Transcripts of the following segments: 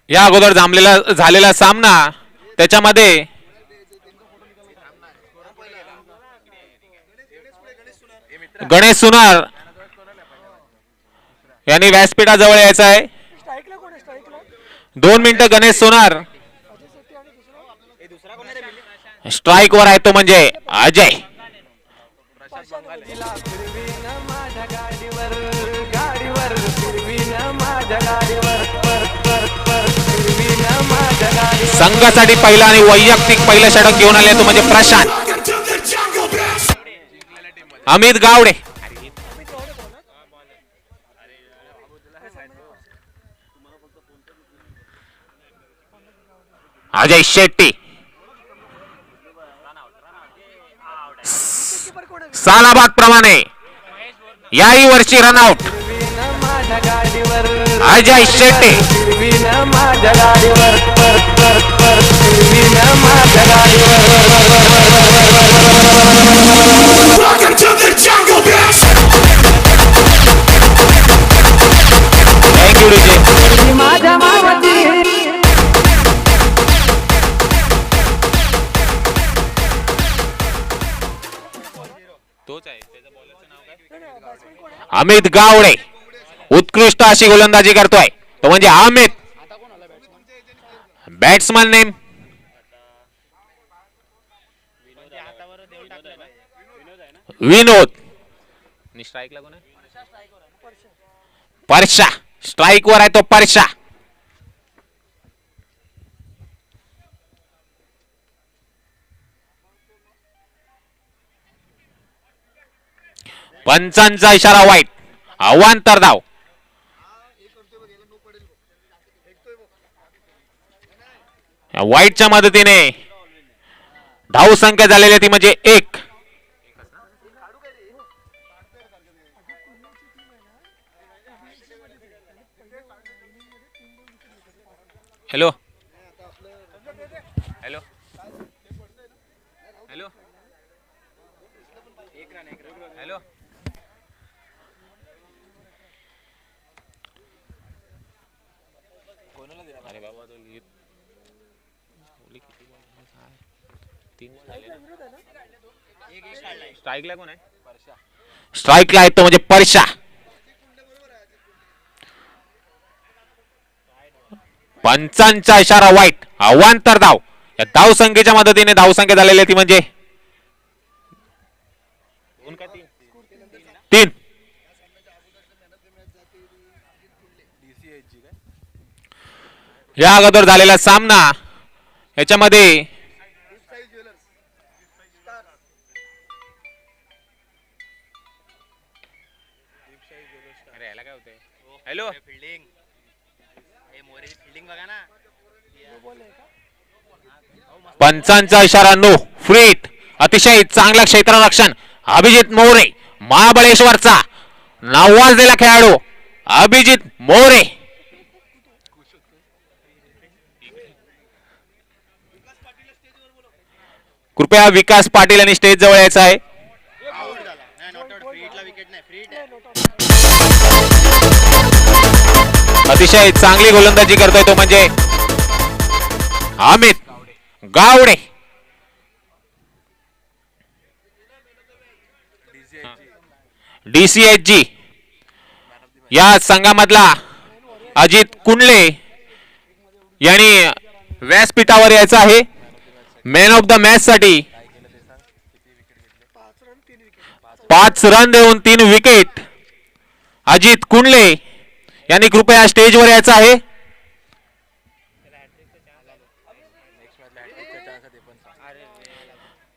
या अगोदर झालेला सामना त्याच्यामध्ये गणेश सुनार यांनी व्यासपीठाजवळ यायचं आहे. 2 मिनिटं गणेश सोनार स्ट्राइक वर आहे तो म्हणजे अजय. संघासाठी पहिला आणि वैयक्तिक पहिलं षटक घेऊन आले तो म्हणजे प्रशांत. अमित गावडे अजय शेट्टी सालाबाद प्रमाणे याही वर्षी run out Ajay Shetty. Thank you DJ. Amit Gawde उत्कृष्ट अशी गोलंदाजी करतोय तो म्हणजे Amit. Batsman name Vinod. Parsha strike वर आहे तो परशा. पंचांचा इशारा वाईट. अवांतर धाव. वाईटच्या मदतीने धाव संख्या झालेली ती म्हणजे 1. Hello hello hello hello. अरे बाबा स्ट्राइकला कोण आहे? स्ट्राइकला आहे तो म्हणजे परशा. पंचांचा इशारा वाईट. अवांतर धाव. या धाव संख्येच्या मदतीने धाव संख्या झालेली ती म्हणजे 3. या अगोदर झालेला सामना याच्यामध्ये हॅलो पंचांचा इशारा नो. फ्रीट. अतिशय चांगला क्षेत्ररक्षण अभिजित मोरे महाबळेश्वरचा नावाजलेला खेळाडू अभिजित मोरे. कृपया विकास पाटील यांनी स्टेज जवळ यायचं आहे. अतिशय चांगली गोलंदाजी करतोय तो म्हणजे अमित गावडे. DCHG या संघामधला अजित कुंडले यांनी व्यासपीठावर यायचं आहे. मॅन ऑफ द मॅच साठी 5 रन देऊन 3 विकेट अजित कुंडले यांनी कृपया स्टेजवर यायचं आहे.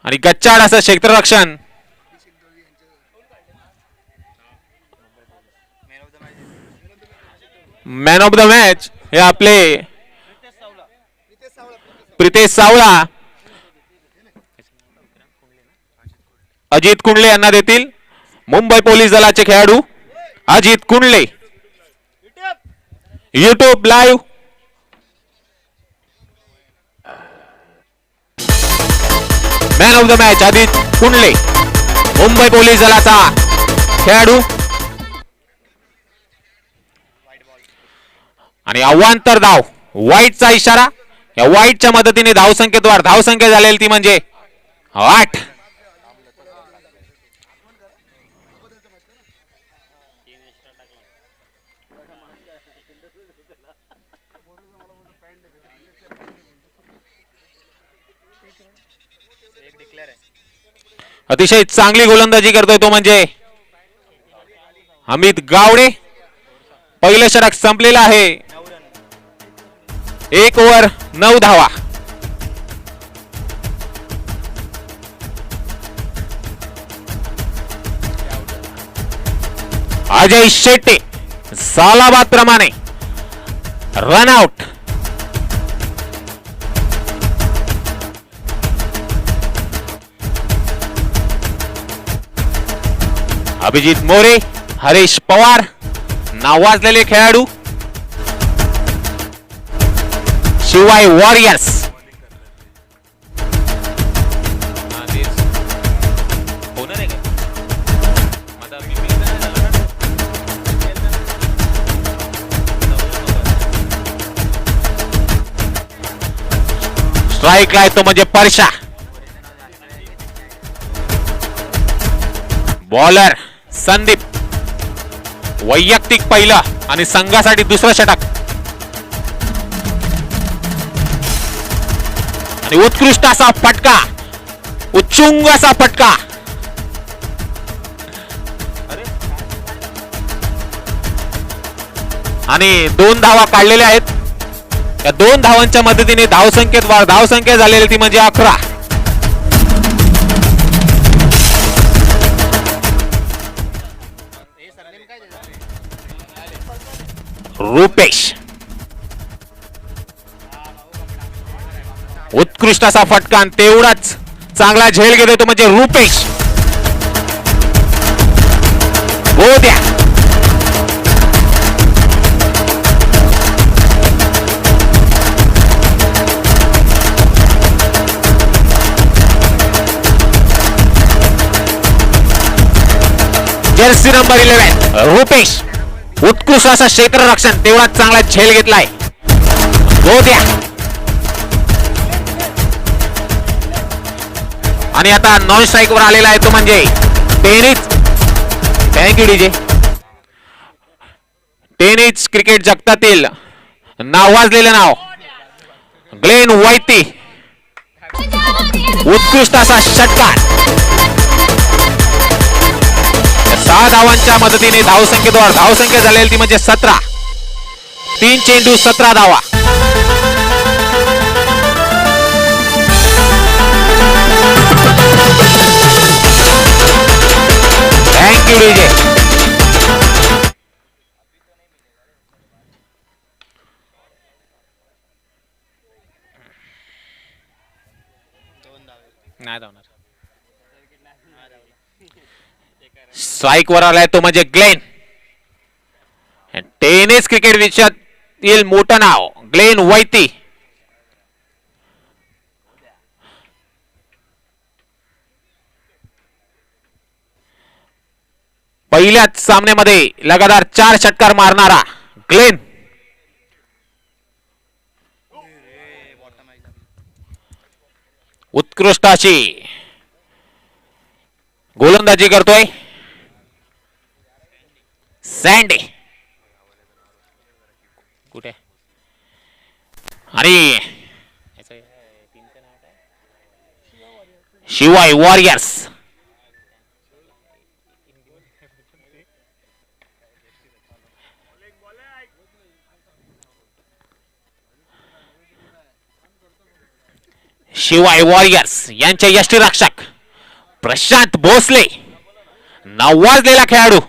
आणि गच्चाड असं क्षेत्ररक्षण मॅन ऑफ द मॅच हे आपले प्रितेश सावळा अजित कुंडले यांना देतील. मुंबई पोलीस दलाचे खेळाडू Ajit Kundale. YouTube live man of the match Ajit Kundale Mumbai police दलाचा खेळाडू. आणि अवांतर धाव, वाईटचा इशारा. या वाईटच्या मदतीने धावसंख्येद्वार धावसंख्या झालेली ती म्हणजे 8. अतिशय चांगली गोलंदाजी करतोय तो म्हणजे अमित गावडे. पहिलं षटक संपलेलं आहे. 1 ओव्हर 9 धावा. अजय शेट्टे सालाबाद प्रमाणे रन आउट. अभिजित मोरे, हरीश पवार नावाजलेले खेळाडू. शिवाय वॉरियर्स. स्ट्राईकला येतो म्हणजे परशा. बॉलर संदीप. वैयक्तिक पहिलं आणि संघासाठी दुसरं षटक. आणि उत्कृष्ट असा फटका, उच्चुंग असा फटका. आणि 2 धावा काढलेल्या आहेत. या 2 धावांच्या मदतीने धावसंख्या झालेली ती म्हणजे 11. रुपेश. उत्कृष्ट असा फटका आणि तेवढाच चांगला झेल घेतोय तो म्हणजे रुपेश. बोद्या. Jersey number 11 Rupesh. उत्कृष्ट असा क्षेत्ररक्षण, तेवढा चांगला झेल घेतलाय. बोद्या. आणि आता नॉन स्ट्राईक वर आलेला आहे तो म्हणजे tennis. Thank you DJ. Tennis cricket जगतातील नावाजलेलं नाव ग्लेन व्हाईटी. उत्कृष्ट असा षटकार. 6 धावांच्या मदतीने धावसंख्या झालेली ती म्हणजे 17. 3 चेंडू 17 धावा. Thank you DJ. नाही धावणार. स्ट्राईक वर आलाय तो म्हणजे ग्लेन. टेनिस क्रिकेट विश्वातील मोठं नाव ग्लेन व्हाईटी. पहिल्याच सामन्यामध्ये लगातार 4 षटकार मारणारा ग्लेन. उत्कृष्ट अशी गोलंदाजी करतोय सँडी. कुठे आणि शिवाय वॉरियर्स. शिवाय वॉरियर्स यांचे यष्टीरक्षक प्रशांत भोसले नावाजलेला खेळाडू.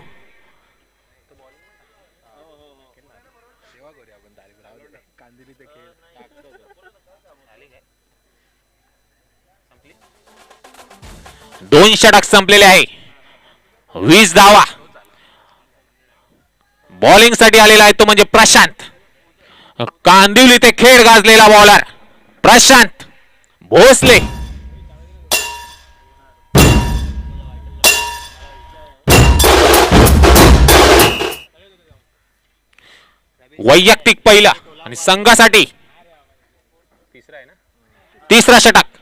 दोन षटक संपलेले आहे. 20 धावा. बॉलिंग साठी आलेला आहे तो म्हणजे प्रशांत. कांदिवली ते खेळ गाजलेला बॉलर प्रशांत भोसले. वैयक्तिक पहिला आणि संघासाठी तिसरा षटक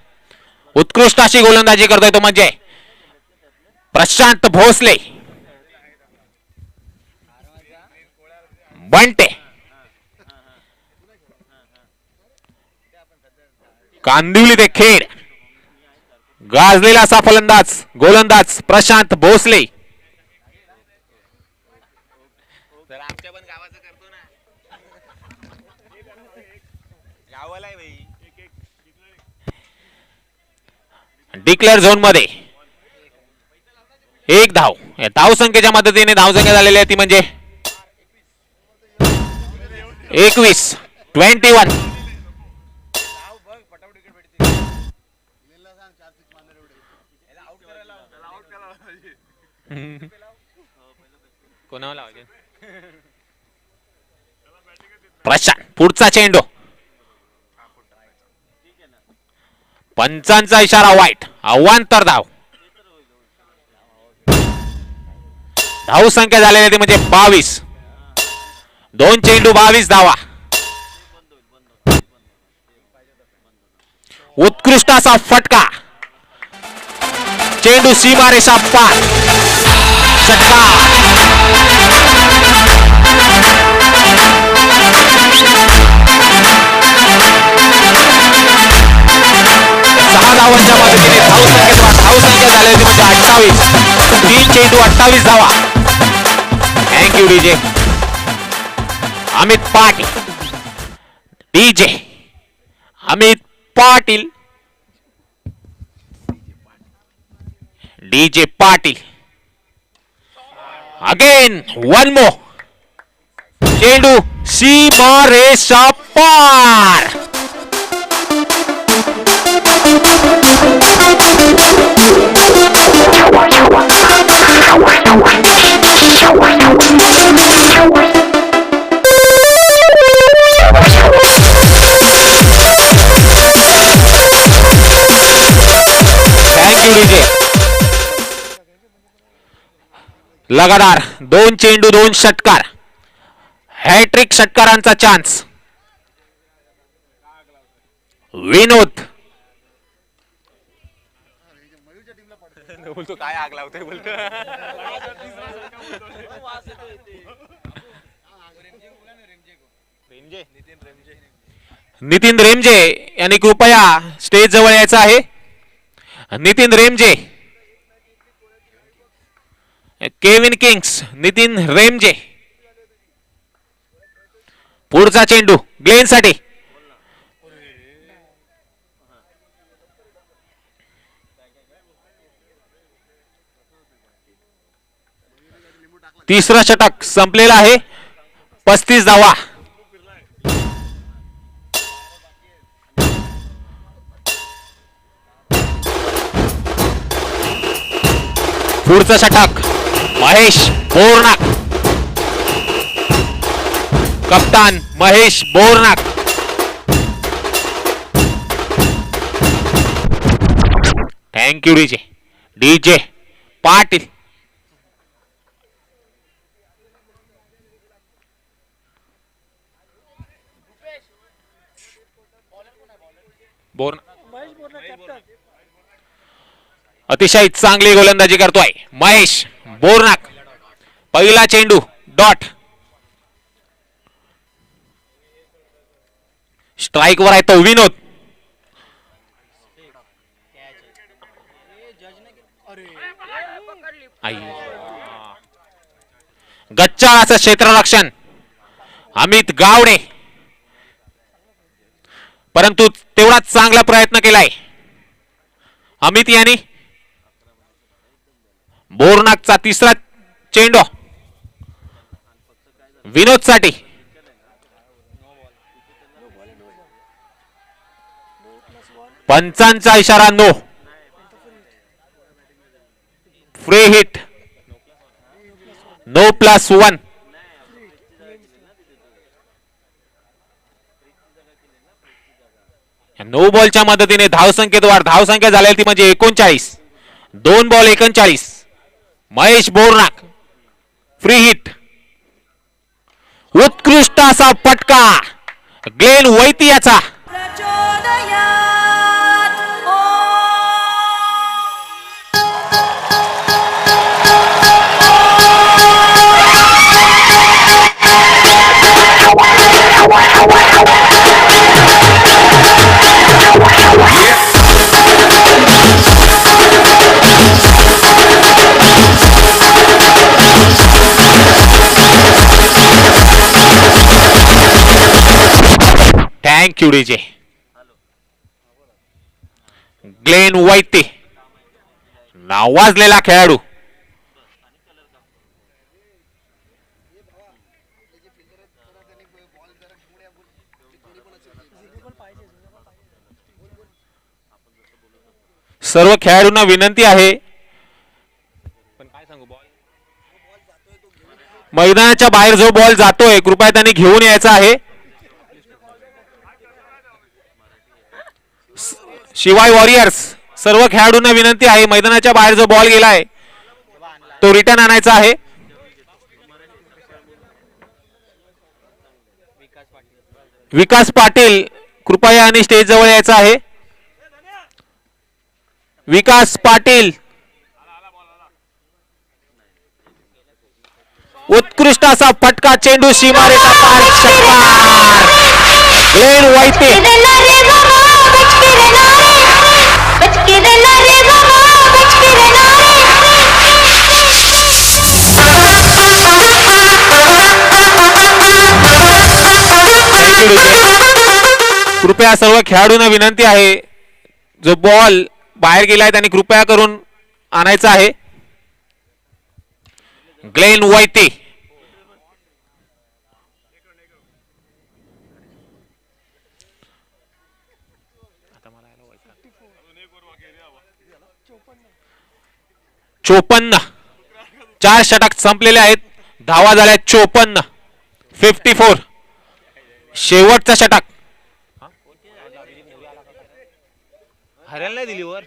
उत्कृष्ट अशी गोलंदाजी करतोय तो म्हणजे प्रशांत भोसले. बंटे कांदिवली ते खेड गाजलेला असा फलंदाज गोलंदाज प्रशांत भोसले. डिक्लेअर झोन मध्ये एक धाव. या धाव संख्येच्या मदतीने धाव संख्या झालेली आहे ती म्हणजे 21. प्रशांत पुढचा चेंडू. पंचांचा इशारा वाईट. अवांतर धाव. धाव संख्या झालेली ती म्हणजे 22. 2 चेंडू 22 धावा. उत्कृष्ट असा फटका. चेंडू सीमारेषा पार. षटकार. धावांच्या मदतीने धाव संख्या झालेली म्हणजे 28. 3 चेंडू 28 धावा. Thank you DJ. Amit Patil. DJ Amit Patil. DJ Patil. Again one more. चेंडू सीमारेषा पार. लगातार 2 चेंडू 2 षटकार. Hat trick षटकारांचा chance. विनोद बोलतो काय आग लावतोय बोलतो. नितीन रेमजे यांनी कृपया स्टेज जवळ यायचं आहे. Nitin Ramsay. Kevin Kings. Nitin Ramsay. पुढचा चेंडू ग्लेन साठी. तिसरा षटक संपलेला आहे. 35 धावा. पुढचं षटक महेश बोरनाक. कप्तान Mahesh Bornak. Thank you DJ. DJ Patil. अतिशय चांगली गोलंदाजी करतोय महेश बोरनाक. पहिला चेंडू डॉट. स्ट्राइक वर आहे तो विनोद. गच्चा असं क्षेत्ररक्षण अमित गावडे. परंतु तेवढाच चांगला प्रयत्न केलाय अमित यांनी. बोरनाकचा तिसरा चेंडू विनोद साठी. पंचांचा इशारा no. Free hit. No +1. No बॉलच्या मदतीने धाव संख्येत वाढ. धाव संख्या झालेली ती म्हणजे 39. 2 ball 39. Mahesh Bornak. Free hit. उत्कृष्ट असा फटका ग्लेन वैती याचा. Thank you DJ. Glen Vaite नावाजलेला खेळाडू. सर्व खेळाडूंना विनंती आहे मैदानाच्या बाहेर जो बॉल जातोय कृपया त्यांनी घेऊन यायचा आहे. शिवाय वॉरियर्स सर्व खेळाडूंना विनंती आहे मैदानाच्या बाहेर जो बॉल गेलाय तो रिटर्न आणायचा आहे. विकास पाटील कृपया आणि स्टेज जवळ यायचा आहे. विकास पाटील उत्कृष्ट असा फटका चेंडू सीमारेषा पार षटकार ग्लेन वैते. कृपया सर्व खेळाडूंना विनंती आहे जो बॉल बाहेर गेलाय त्यांनी कृपया करून आणायचा आहे. ग्लेन वैते चोपन्न. 4 षटक संपलेले आहेत. धावा झाल्या 54. 54. शेवटचा षटक. हरायला नाही दिली वर.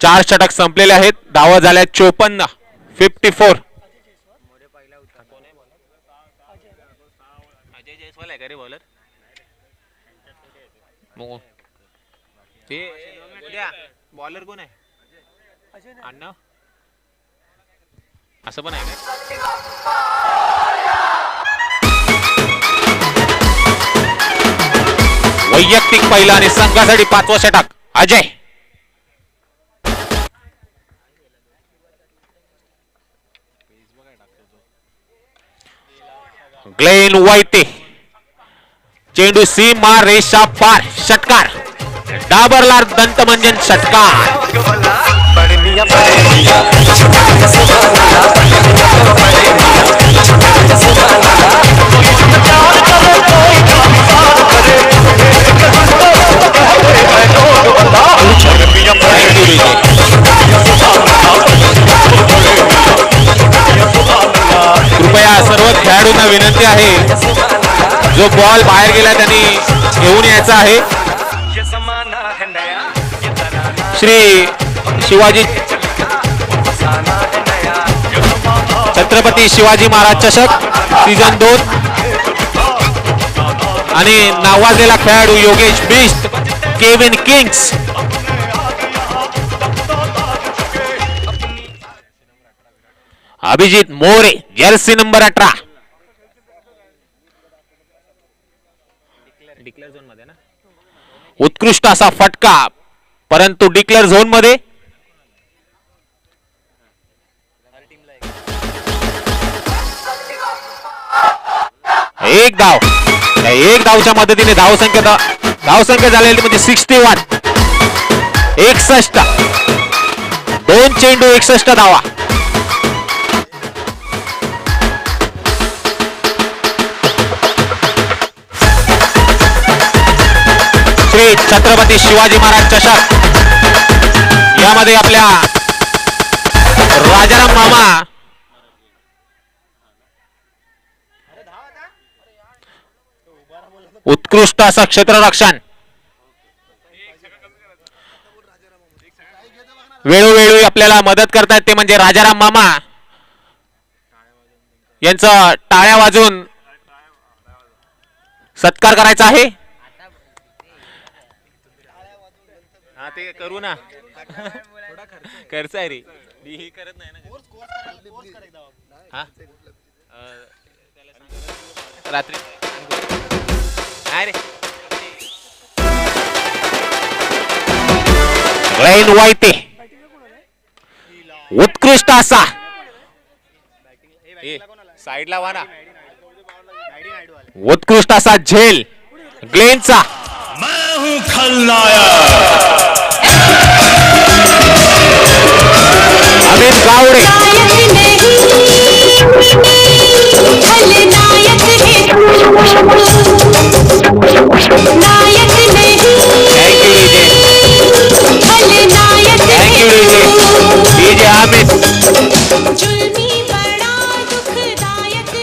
चार षटक संपलेले आहेत. धावा झाल्या 54. 54. बॉलर कोण आहे अण्णा असं पण आहे. वैयक्तिक पहिला आणि संघासाठी 5वा षटक अजय. ग्लेन वैते चेंडू सीमा रेषा पार षटकार डाबरला दंतमंजन षटकार. कृपया सर्व खेळाडूंना विनंती आहे जो बॉल बाहेर गेला त्यांनी घेऊन यायचा आहे. श्री शिवाजी छत्रपती शिवाजी महाराज चषक सीझन 2 आणि नावाजलेला खेळाडू Yogesh Bisht Kevin Kings. Abhijit More Jersey number 18. उत्कृष्ट असा फटका परंतु डिक्लेअर झोन मध्ये. एक धावच्या मदतीने धावसंख्या झालेली म्हणजे 61. 61. 2 चेंडू 61 धावा. श्री छत्रपती शिवाजी महाराज चषक यामध्ये आपल्या राजाराम मामा उत्कृष्ट असं क्षेत्ररक्षण वेळोवेळी आपल्याला मदत करतात ते म्हणजे राजाराम मामा यांचा टाळ्या वाजवून सत्कार करायचा आहे. हा ते करू ना. खर्च आहे रे ही करत नाही ना हा रात्री नाही रे. ग्लेन व्हाईटे उत्कृष्ट असा साईडला वाना उत्कृष्ट असा झेल ग्लेनचा. अमित गावडे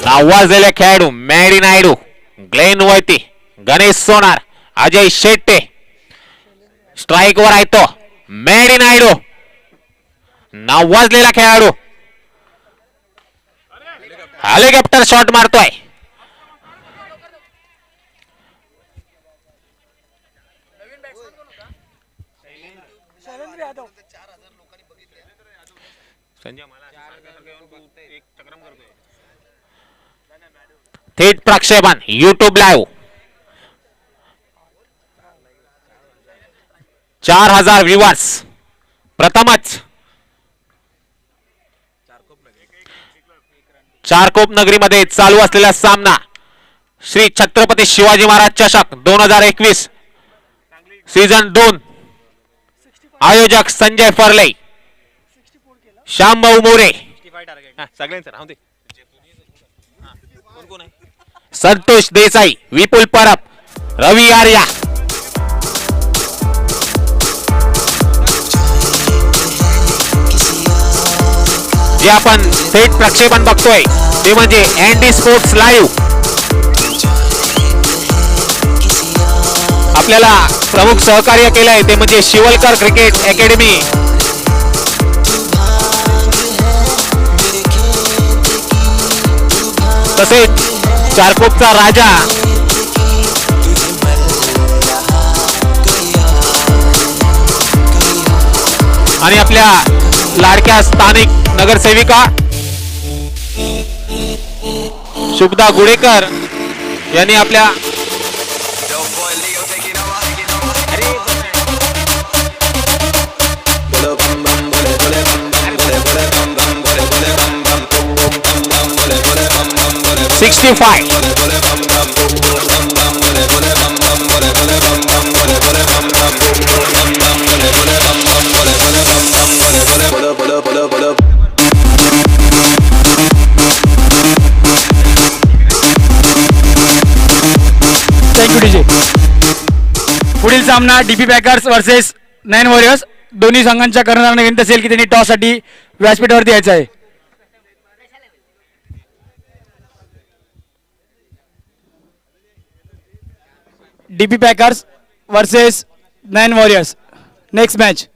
नावाजलेले खेळाडू मॅडी नायडू, ग्लेन व्हाईटे, गणेश सोनार, अजय शेट्टे स्ट्राइक वर आहे तो. मॅडी नायडू नावाजलेला खेळाडू हेलिकॉप्टर शॉट मारतोय. थेट प्रक्षेपण YouTube लाईव्ह 4000 व्ह्यूअर्स प्रथमच. चारकोप नगरीमध्ये चालू असलेला सामना श्री छत्रपती शिवाजी महाराज चषक 2021 सीझन 2. आयोजक संजय फर्ले, श्यामभाऊ मोरे, संतोष देसाई, विपुल परब, रवी आर्या. जे आपण थेट प्रक्षेपण बघतोय ते म्हणजे एनडी स्पोर्ट्स लाईव्ह. आपल्याला प्रमुख सहकार्य केलंय ते म्हणजे शिवलकर क्रिकेट अकॅडमी, तसेच चारकोपचा राजा आणि आपल्या लाडक्या स्थानिक नगरसेविका शुभदा गुडेकर यांनी आपल्या थँक्यू डीजे. पुढील सामना डीपी पॅकर्स वर्सेस 9 वॉरियर्स. दोन्ही संघांच्या कर्णधारांना विनंती असेल की त्यांनी टॉस साठी व्यासपीठावरती यायचं आहे. DP packers versus 9 warriors next match.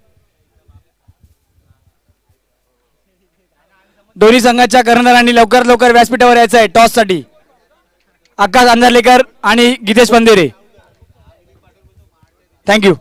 दोन्ही संघाच्या कर्णधारांनी लवकरात लवकर व्यासपीठावर यायचं आहे टॉस साठी. आकाश अंधारलेकर आणि गीतेश पंधेरे. थँक्यू.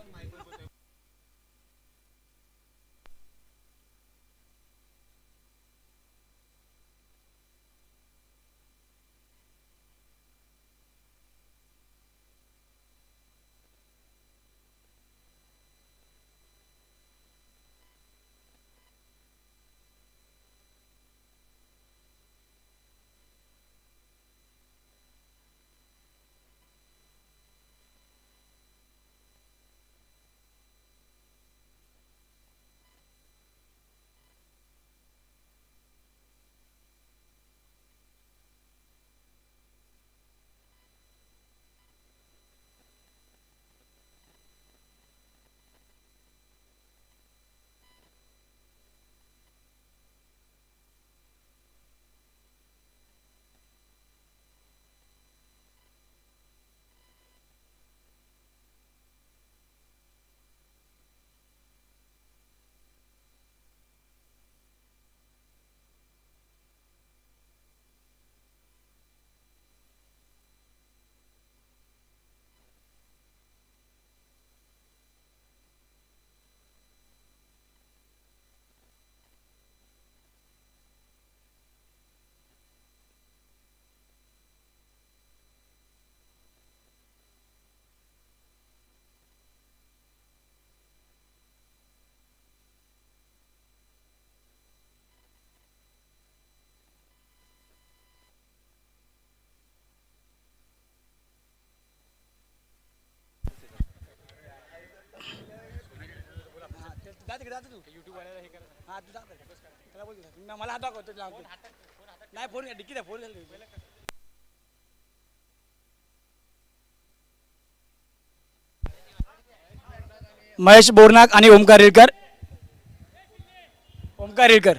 मला हात दाखवतो नाही फोन डिक्की द्या फोन महेश बोरनाक आणि ओमकार रेडकर. ओमकार रेडकर.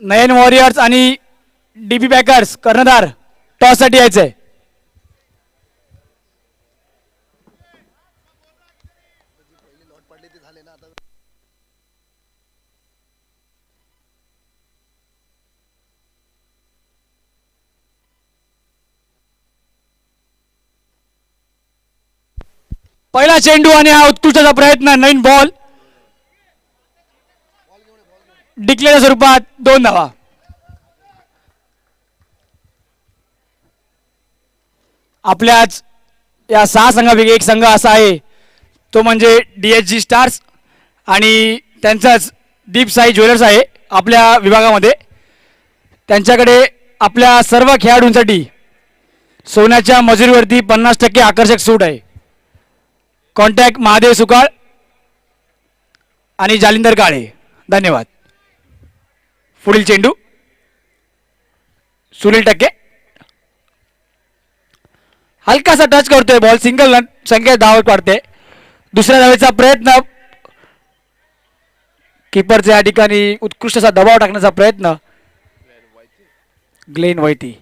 नयन वॉरियर्स आणि डीपी पॅकर्स कर्णधार टॉस साठी यायचंय. पहिला चेंडू आणि हा उत्कृष्टाचा प्रयत्न. नवीन बॉल डिक्लेअर स्वरूपात 2 धावा. आपल्याच या 6 संघापैकी एक संघ असा आहे तो म्हणजे DSG स्टार्स आणि त्यांचाच दीप साई ज्वेलर्स आहे आपल्या विभागामध्ये. त्यांच्याकडे आपल्या सर्व खेळाडूंसाठी सोन्याच्या मजुरीवरती 50% आकर्षक सूट आहे. कॉन्टॅक्ट महादेव सुकाळ आणि जालिंदर काळे. धन्यवाद. पुढील चेंडू सुनील टक्के हलकासा टच करतोय बॉल. सिंगल रन संख्या धाव काढते. दुसऱ्या धावेचा प्रयत्न. कीपरच्या या ठिकाणी उत्कृष्ट असा दबाव टाकण्याचा प्रयत्न. ग्लेन व्हायटी.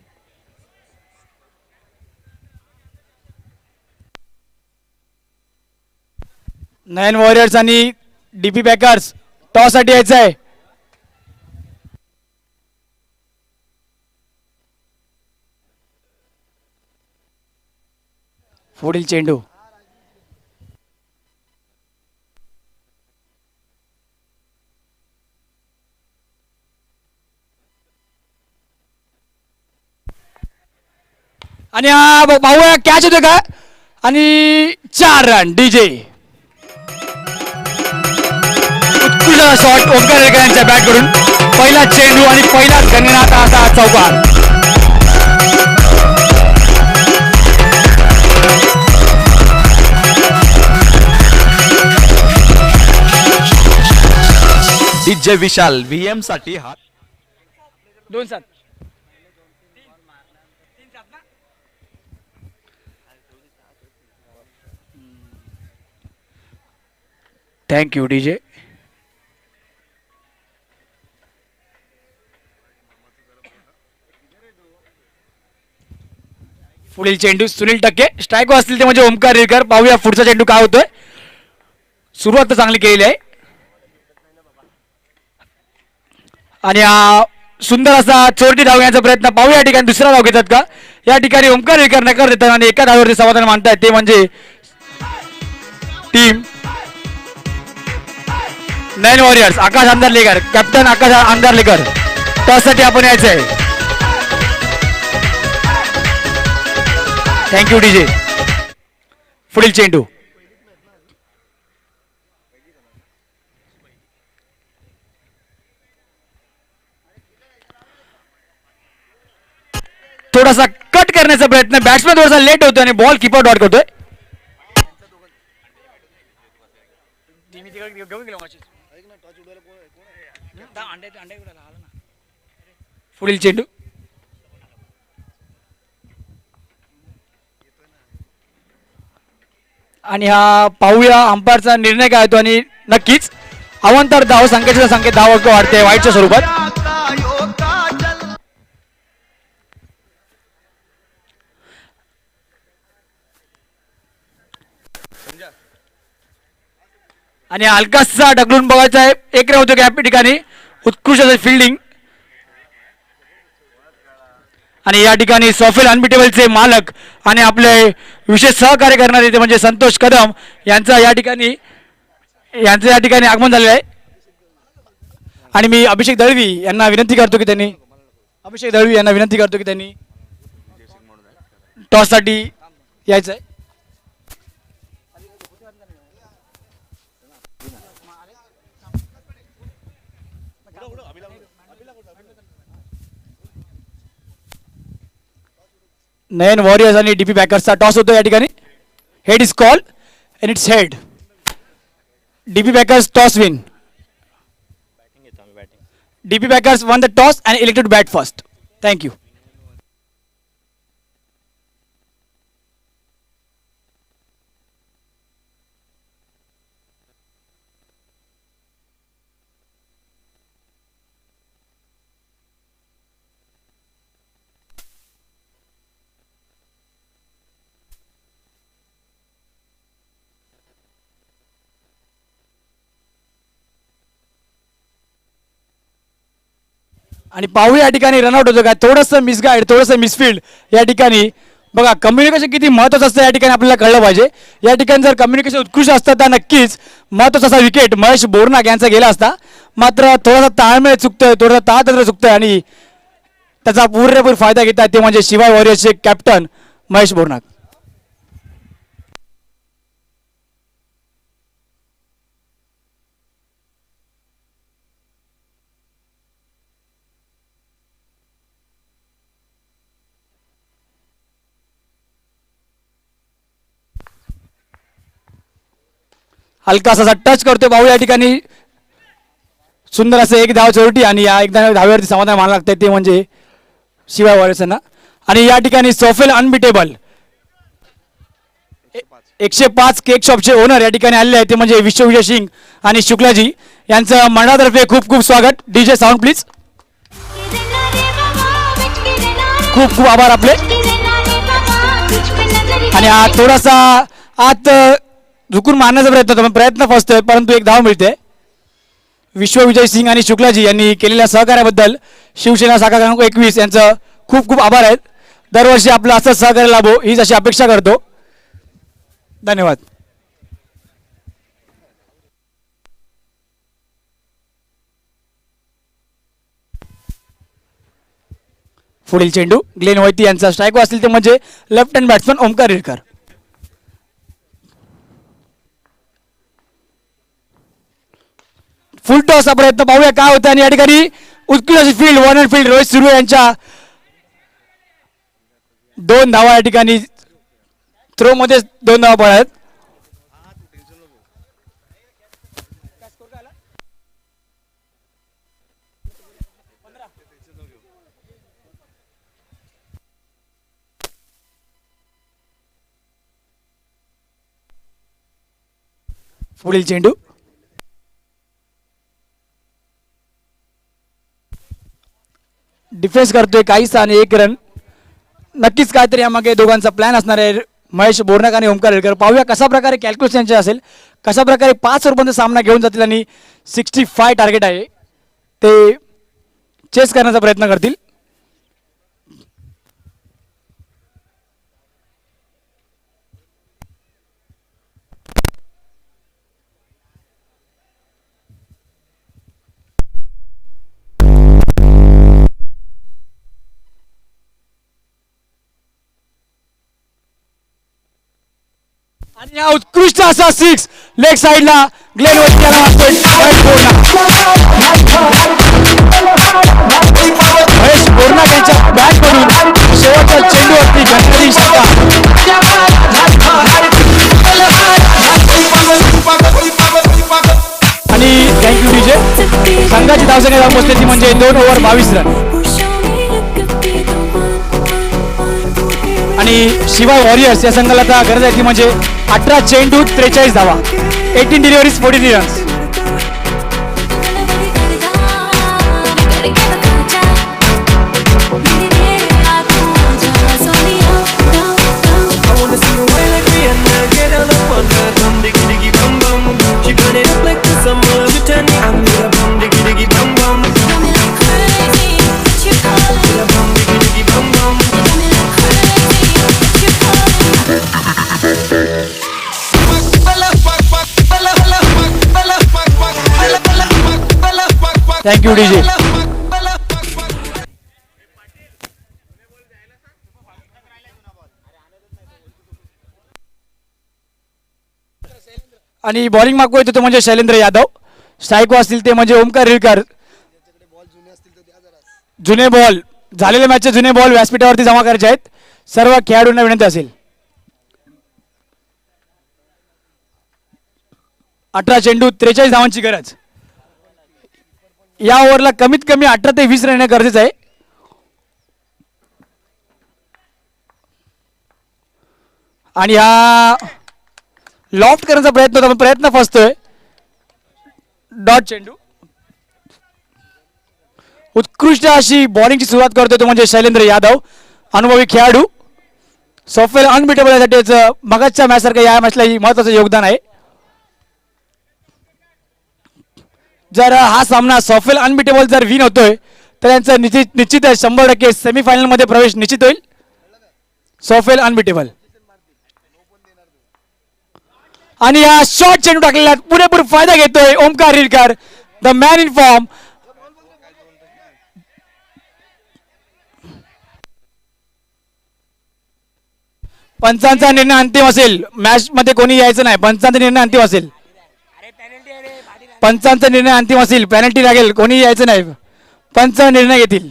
नयन वॉरियर्स आणि डीपी पॅकर्स टॉस साठी यायचं आहे. पुढील चेंडू आणि हा भाऊ कॅच होते का आणि 4 रन. डीजे उत्कृष्ट शॉट ओमकार रेडकर यांच्या बॅट करून. पहिला चेंडू आणि पहिलाच गणनात असा चौकार. डीजे विशाल VM साठी हा 2-7. Thank you DJ. पुढील चेंडू सुनील टक्के. स्ट्राईक असतील ते म्हणजे ओमकार रेडकर. पाहूया पुढचा चेंडू काय होतोय. सुरुवात तर चांगली केलेली आहे आणि हा सुंदर असा चोरटी धाव घेण्याचा प्रयत्न. पाहूया या ठिकाणी दुसरा धाव घेतात का. या ठिकाणी ओमकार रेडकर नकार देतात आणि एका धावावरती समाधान मानतायत ते म्हणजे टीम नयन वॉरियर्स. आकाश अंधारलेकर कॅप्टन आकाश अंधारलेकर त्यासाठी आपण यायचं आहे. Thank you DJ. पुढील चेंडू थोडासा कट करण्याचा प्रयत्न. बॅट्समॅन थोडासा लेट होतो आणि बॉल कीपर डॉट करतोय. पुढील चेंडू आणि हा पाहूया अंपायरचा निर्णय काय होतो आणि नक्कीच अवंतर धाव संख्येच्या संख्येत धाव वाढते वाईटच्या स्वरूपात. आणि हलकासा ढकलून बघायचा आहे. एक रे होतो या ठिकाणी उत्कृष्ट फिल्डिंग आणि या ठिकाणी सॉफेल अनबिटेबलचे मालक आणि आपले विशेष सहकार्य करणारे ते म्हणजे संतोष कदम यांचं या ठिकाणी आगमन झालेलं आहे. आणि मी अभिषेक दळवी यांना विनंती करतो की त्यांनी टॉससाठी यायचं आहे. नयन वॉरियर्स आणि डीपी बॅकर्सचा टॉस होतो या ठिकाणी. Head is call and it's head. DP bakers toss win. DP bakers won the toss and elected bat first. Thank you. आणि पाहू या ठिकाणी रनआउट होतो का. थोडंसं मिसगाईड, थोडंसं मिसफिल्ड या ठिकाणी. बघा कम्युनिकेशन किती महत्त्वाचं असतं या ठिकाणी आपल्याला कळलं पाहिजे. या ठिकाणी जर कम्युनिकेशन उत्कृष्ट असतं तर नक्कीच महत्त्वाचा असा विकेट महेश बोरनाक यांचा गेला असता. मात्र थोडासा ताळमेळ चुकतोय, थोडासा ताळतंत्र चुकतोय आणि त्याचा पूर्णपूर फायदा घेतात ते म्हणजे शिवाय वॉरियर्सचे कॅप्टन महेश बोरनाक. हलकासा टच करतोय भाऊ या ठिकाणी. सुंदर असं एक धाव चोरटी आणि या एकदा धावेवरती समाधान मानावं लागतंय ते म्हणजे शिवाय वॉरियर्सना. आणि या ठिकाणी सोफेल अनबिटेबल 105 केक शॉपचे ओनर या ठिकाणी आलेले आहेत ते म्हणजे विश्वविजय सिंग आणि शुक्लाजी यांचं मंडळातर्फे खूप खूप स्वागत. DJ sound please. खूप खूप आभार आपले. आणि हा थोडासा आत झुकून मारण्याचा प्रयत्न होतो, प्रयत्न फसतोय परंतु एक धाव मिळते. विश्वविजय सिंग आणि शुक्लाजी यांनी केलेल्या सहकार्याबद्दल शिवसेना शाखा क्रमांक 21 यांचं खूप खूप आभार आहेत. दरवर्षी आपलं असंच सहकार्य लाभो हीच अशी अपेक्षा करतो. धन्यवाद. पुढील चेंडू ग्लेन वैती यांचा स्ट्राईक असतील ते म्हणजे left hand batsman Omkar Ridkar. Full टॉसचा प्रयत्न पाहूया काय होतं. आणि या ठिकाणी उत्कृष्ट अशी field, one and field Rohit Surve यांच्या 2 धावा या ठिकाणी थ्रो मध्ये 2 धावा पडतात. पुढील चेंडू डिफेन्स करतोय काहीच आणि 1 रन. नक्कीच काहीतरी यामागे दोघांचा प्लॅन असणार आहे महेश बोरनाक आणि ओमकार रेडकर. पाहूया कशा प्रकारे कॅल्क्युलेशन असेल, कशा प्रकारे 5 ओव्हरपर्यंत सामना घेऊन जातील आणि 65 टार्गेट आहे ते चेस करण्याचा प्रयत्न करतील. आणि हा उत्कृष्ट असा 6 लेग साइडला ग्लेन वैती याला मारतोय महेश बोरनाक यांच्या बॅट मधून शेवटच्या चेंडूवरती गणपती शक्का. आणि थँक्यू डीजे. संघाची धावसंख्या जाऊन बसली ती म्हणजे 2 ओव्हर 22 रन. आणि शिवाय वॉरियर्स या संघाला आता गरज आहे ती म्हणजे 18 चेंडू 43 धावा, 18 डिलिव्हरीज 43 रन्स. Thank you DJ. आणि बॉलिंग मागू येतो तो म्हणजे शैलेंद्र यादव. स्ट्राईक असतील ते म्हणजे ओमकार रिडकर. जुने बॉल झालेल्या मॅचचे जुने बॉल व्यासपीठावरती जमा करायचे आहेत. सर्व खेळाडूंना विनंती असेल. 18 चेंडू 43 धावांची गरज. या ओव्हरला कमीत कमी 18 ते 20 रन येणं गरजेचं आहे. आणि हा लॉफ्ट करण्याचा प्रयत्न होता, पण प्रयत्न फसतोय. डॉट चेंडू. उत्कृष्ट अशी बॉलिंगची सुरुवात करतोय तो म्हणजे शैलेंद्र यादव, अनुभवी खेळाडू. सॉफ्टवेअर अनबिटेबल यासाठी मगाच्या मॅच सारखं या मॅचला महत्वाचं योगदान आहे. जर हा सामना सॉफ्टवेअर अनबिटेबल जर विन होतोय तर यांचं निश्चित 100% सेमीफायनल मध्ये प्रवेश निश्चित होईल. Software unbeatable. आणि हा शॉर्ट चेंडू टाकलेला पुरेपूर फायदा घेतोय Omkar Rirkar, the man in form. पंचांचा निर्णय अंतिम असेल. मॅच मध्ये कोणी यायचं नाही. पंचांचा निर्णय अंतिम असेल. पंचांचा निर्णय अंतिम असेल. पेनल्टी लागेल. कोणी यायचं नाही. पंच निर्णय घेतील.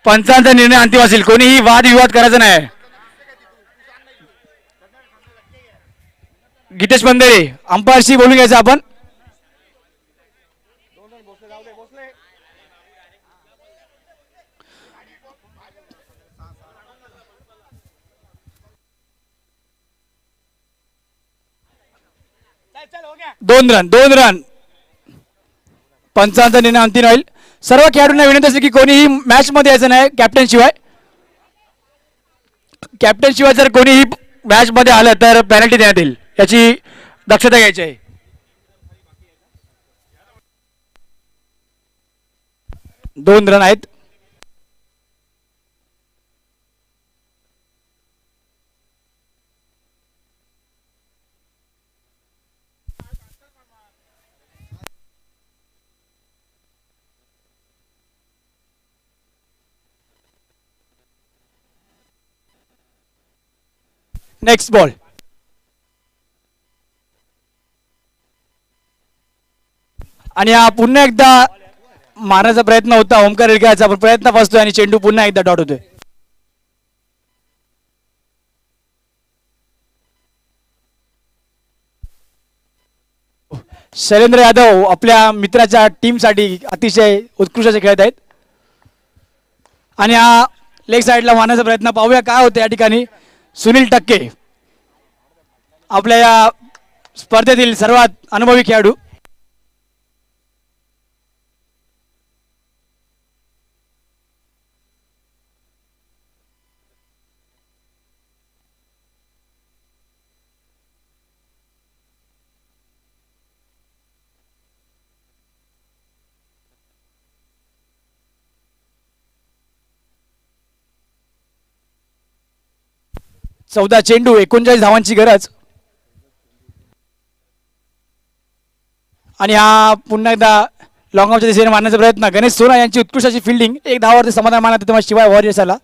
पंचांचा निर्णय अंतिम असेल. कोणीही वादविवाद करायचा नाही. गीतेश बंदेरे अंपायरशी बोलून घ्यायचं आपण. दोन रन. पंचांचा निर्णय अंतिम राहील. सर्व खेळाडूंना विनंती असेल की कोणीही मॅच मध्ये यायचं नाही कॅप्टन शिवाय. कॅप्टन शिवाय जर कोणीही मॅच मध्ये आलं तर पेनल्टी देण्यात येईल. याची दक्षता घ्यायची आहे. दोन रन आहेत. Next ball. आणि हा पुन्हा एकदा मारण्याचा प्रयत्न होता ओमकार रिरकरचा, पण प्रयत्न फसतोय आणि चेंडू पुन्हा एकदा डॉट होतोय. शैलेंद्र यादव आपल्या मित्राच्या टीमसाठी अतिशय उत्कृष्ट असे खेळत आहेत. आणि हा लेग साईडला मारण्याचा प्रयत्न. पाहूया काय होतं या ठिकाणी. सुनील टक्के आपल्या या स्पर्धेतील सर्वात अनुभवी खेळाडू. चौदा चेंडू 39 धावांची गरज. आणि हा पुन्हा एकदा लॉंग ऑफच्या दिशेने मारण्याचा प्रयत्न. गणेश सोना यांची उत्कृष्ट अशी फिल्डिंग. एक धावावरती समाधान मानत तुम्हाला शिवाय वॉरियर्स आला.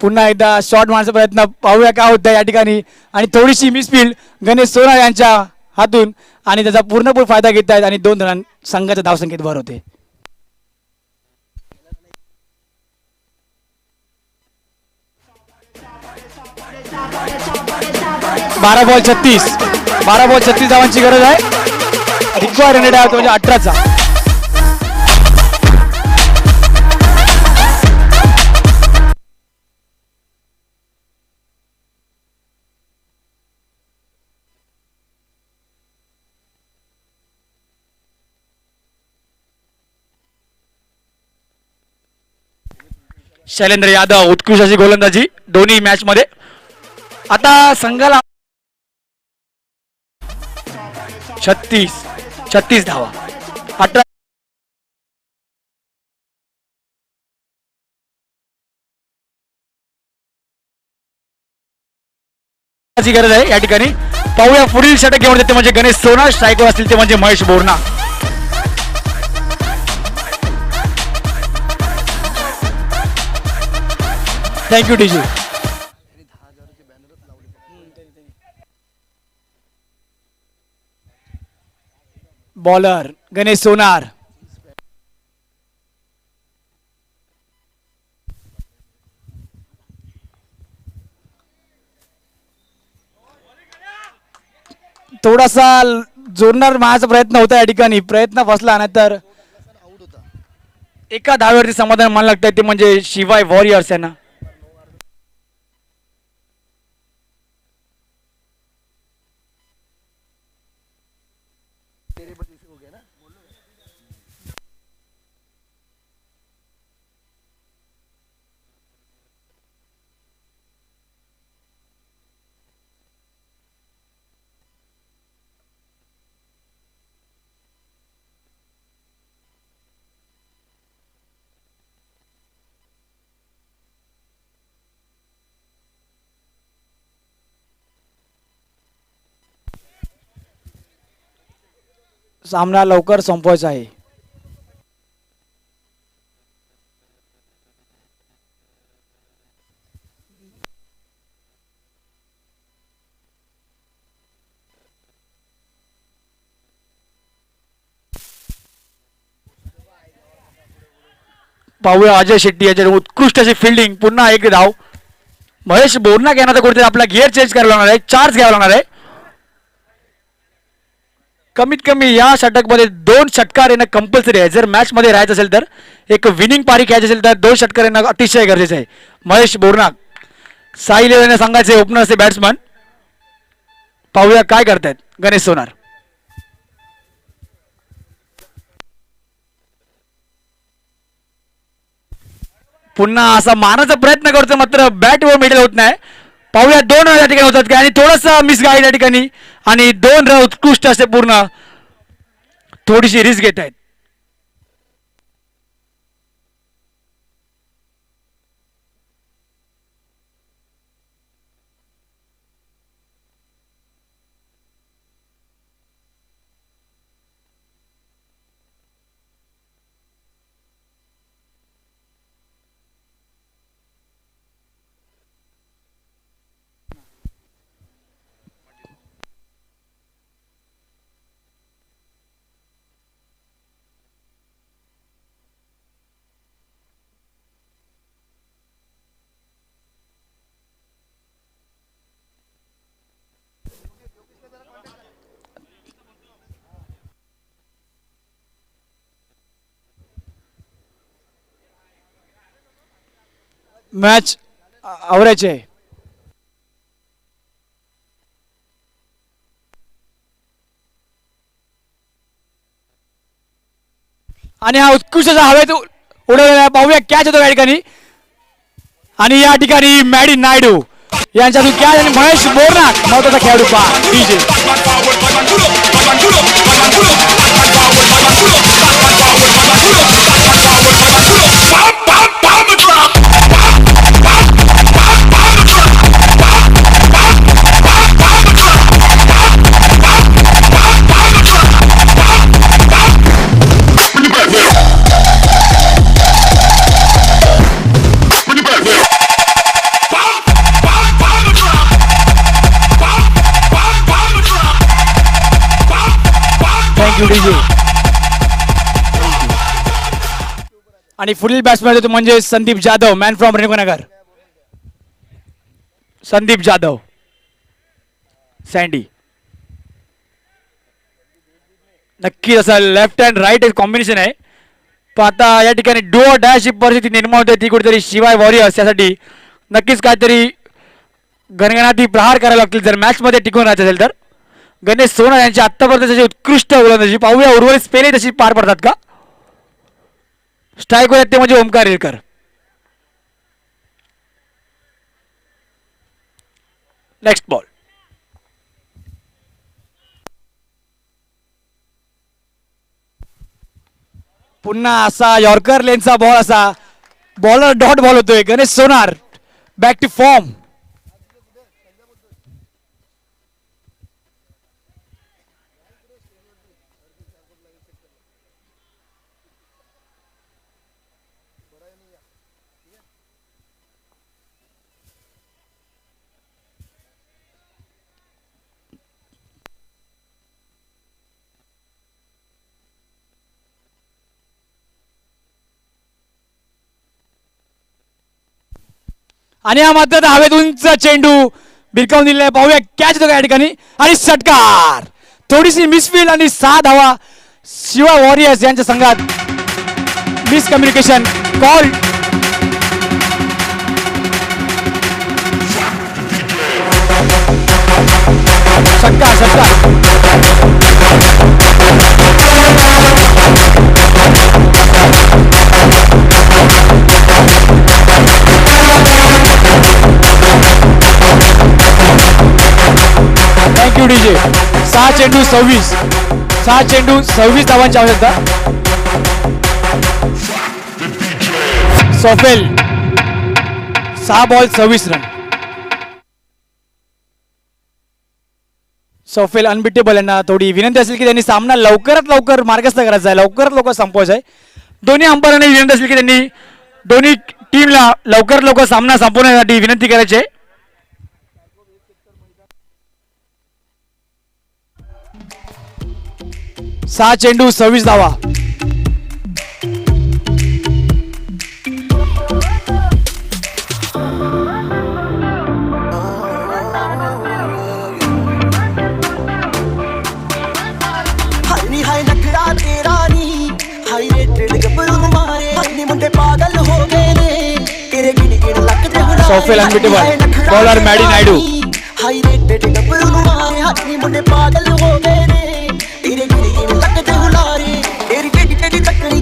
पुन्हा एकदा शॉट मारण्याचा प्रयत्न. पाहूया काय होतं या ठिकाणी. आणि थोडीशी मिसफील्ड गणेश सोना यांच्या हातून आणि त्याचा पूर्णपणे फायदा घेत आहेत. आणि 2 रन संघाच्या धावसंख्येत भर होते. 12 बॉल 36 धावांची गरज आहे. रिक्वायर रन रेट म्हणजे 18चा. शैलेंद्र यादव उत्कृष्ट अशी गोलंदाजी दोन्ही मॅच मध्ये. आता संघाला 36 धावा. 18 ची गरज आहे या ठिकाणी. पाहूया पुढील षटक घेऊन येते म्हणजे गणेश सोनार. स्ट्राईकवर असतील ते म्हणजे Mahesh Borna. Thank you DJ. Bowler Ganesh Sonar. थोडासा जोडणार मारायचा प्रयत्न होता या ठिकाणी. प्रयत्न फसला नाही तर एका धावेवरती समाधान मला लागतंय ते म्हणजे शिवाय वॉरियर्स यांना. सामना लवकर संपवायचा आहे. पाहूया अजय शेट्टी याच्या उत्कृष्ट अशी फिल्डिंग. पुन्हा एक धाव. महेश बोरना यांना तर कुठेतरी आपला गिअर चेंज करावा लागणार आहे. चार्ज घ्यावा लागणार आहे. कमीत कमी या षटकमध्ये 2 षटकार येणं कंपल्सरी आहे. जर मॅच मध्ये राहायचं असेल तर एक विनिंग पारी घ्यायची असेल तर 2 षटकार येणं अतिशय गरजेचं आहे. महेश बोरना साई लेवलने सांगायचे ओपनर असे बॅट्समन. पाहूया काय करतायत गणेश सोनार. पुन्हा असा मारण्याचा प्रयत्न करतो मात्र बॅट वर मिडल होत नाही. पाहूया 2 रन या ठिकाणी होतात का आणि थोडासा मिस गाईड या ठिकाणी आणि 2 रन उत्कृष्ट असे पूर्ण. थोडीशी रिस्क घेत आहेत. मॅच आवरायची आहे. आणि हा उत्कृष्ट हवेत उडवलेला. पाहूया कॅच होतो या ठिकाणी आणि या ठिकाणी मॅडी नायडू यांच्यातून कॅच आणि महेश बोरना महत्वाचा खेळाडू पहा डीजे. Thank you DJ. आणि पुढील बॅट्समॅन म्हणजे Sandeep Jadhav man from Renukanagar. Sandeep Jadhav Sandy. नक्की असं लेफ्ट अँड राईट कॉम्बिनेशन आहे. पण आता या ठिकाणी डो डॅश ही परिस्थिती निर्माण होते ती कुठेतरी शिवाय वॉरियर्स यासाठी नक्कीच काहीतरी गणगणाती प्रहार करावे लागतील जर मॅच मध्ये टिकून राहायचं असेल तर. गणेश सोनार यांची आतापर्यंत उत्कृष्ट गोलंदाजी. पाहूया उर्वरित स्पेनही तशी पार पडतात का. स्ट्राईक वर ते म्हणजे ओमकार येळकर. Next ball. पुन्हा असा यॉर्कर लेनचा बॉल असा बॉलर डॉट बॉल होतोय. गणेश सोनार बॅक टू फॉर्म. आणि हा मात्र हवेत उंच चेंडू बिरकावून दिलेला आहे. पाहूया कॅच होतो का या ठिकाणी आणि षटकार. थोडीशी मिसफील्ड आणि 6 धावा शिवा वॉरियर्स यांच्या संघात. Miscommunication call. षटकार षटकार. Thank you DJ. 6 चेंडू 26. 6 चेंडू 26 धावांची आवश्यकता. सोफेल 6 बॉल 26 रन. सोफेल अनबिटेबल यांना थोडी विनंती असेल की त्यांनी सामना लवकरात लवकर मार्गस्थ करायचा आहे, लवकरात लवकर संपवायचा आहे. दोन्ही अंपायरांनी विनंती असेल की त्यांनी दोन्ही टीमला लवकरात लवकर सामना संपवण्यासाठी विनंती करायची आहे. सहा चेंडू 26 धावा. सोफेल अनबिटेबल. बॉलर मैडी नायडू.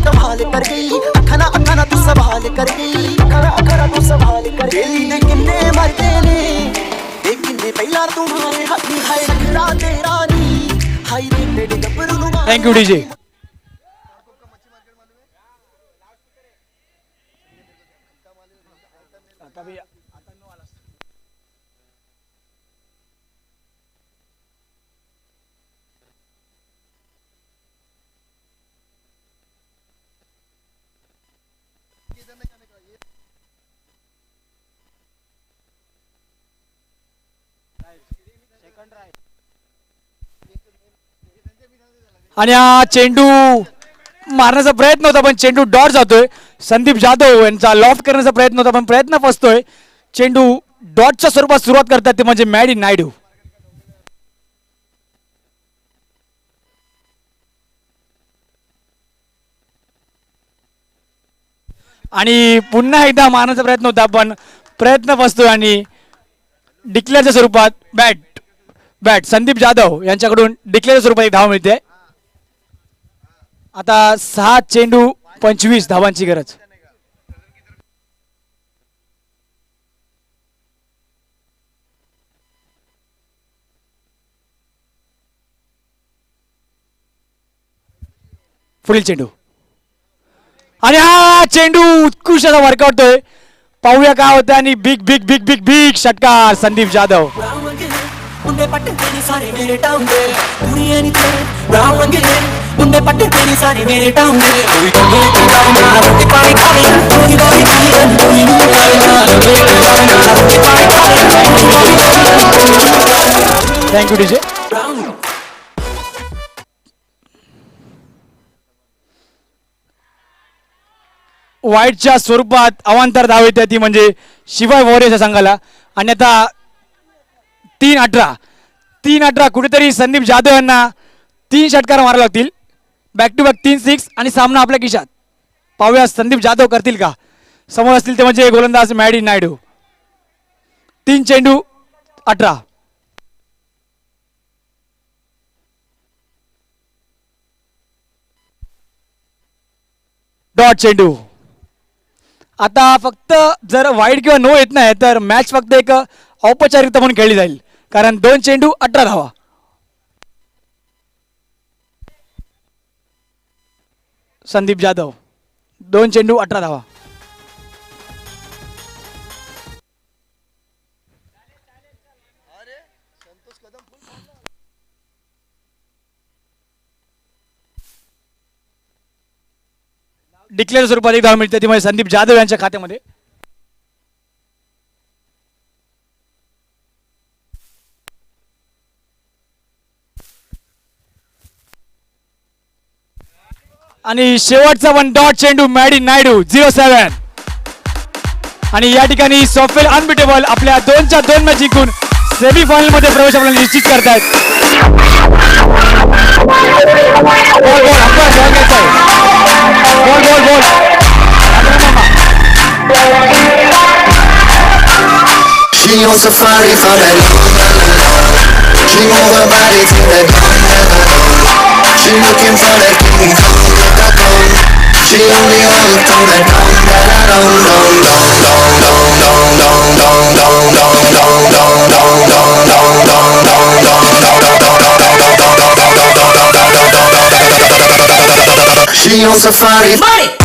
कमाल कर गई अखना अखना तू सवाल कर गई अखना अखना तू सवाल कर गई दे किन्ने मरते ने दे किन्ने पहला तुम्हारे हाथ में है रखरा तेरा नी हाय रे तेरे गबरू नु. Thank you DJ. आणि हा चेंडू मारण्याचा प्रयत्न होता पण चेंडू डॉट जातोय. संदीप जाधव यांचा लॉफ्ट करण्याचा प्रयत्न होता पण प्रयत्न फसतोय. चेंडू डॉटच्या स्वरूपात सुरुवात करतात ते म्हणजे मॅडी नायडू. आणि पुन्हा एकदा मारण्याचा प्रयत्न होता पण प्रयत्न फसतोय आणि डिक्लेअरच्या स्वरूपात बॅट संदीप जाधव यांच्याकडून डिक्लेअरच्या स्वरूपात एक धाव मिळते. आता 6 चेंडू 25 धावांची गरज. पुढील चेंडू आणि हा चेंडू उत्कृष्ट असा वर्कआउट होतोय. पाहूया काय होतं आणि big big big big big षटकार संदीप जाधव. उन्ने पट्टे तेरी सारे मेरे टांगे दुनिया नी ते राम रंगीले उन्ने पट्टे तेरी सारे मेरे टांगे कोई टंगे तेरा रोटी पानी खावे कोई रोटी खावे कोई रोटी पानी खावे. Thank you DJ. वाईटच्या स्वरूपात अवांतर धाव येते ती म्हणजे शिवाय वॉरियर्सच्या संघाला. आणि आता 3-18 कुठेतरी संदीप जाधव यांना 3 षटकार मारावे लागतील. बॅक टू बॅक 3 6 आणि सामना आपल्या खिशात. पाहूया संदीप जाधव करतील का. समोर असतील ते म्हणजे गोलंदाज मॅडी नायडू. 3 चेंडू 18. डॉट चेंडू. आता फक्त जर वाईड किंवा नो येत नाही तर मॅच फक्त एक औपचारिकता म्हणून खेळली जाईल कारण 2 चेंडू 18 धावा. संदीप जाधव. 2 चेंडू 18 धावा. डिक्लेअर स्वरूपात 1 धाव मिळते ती म्हणजे संदीप जाधव यांच्या खात्यामध्ये. आणि शेवटचा 1 डॉट चेंडू मॅडी नायडू 07. आणि या ठिकाणी सॉफ्टवेअर अनबिटेबल आपल्या 2च्या 2 मॅच जिंकून सेमीफायनल मध्ये प्रवेश आपल्याला निश्चित करतायत. बॉल बॉल आपला बॉल घ्यायचा आहे. Ball ball ball She on safari for that She move her body to that She looking for that King Kong, She only hooked on that She on safari. Money.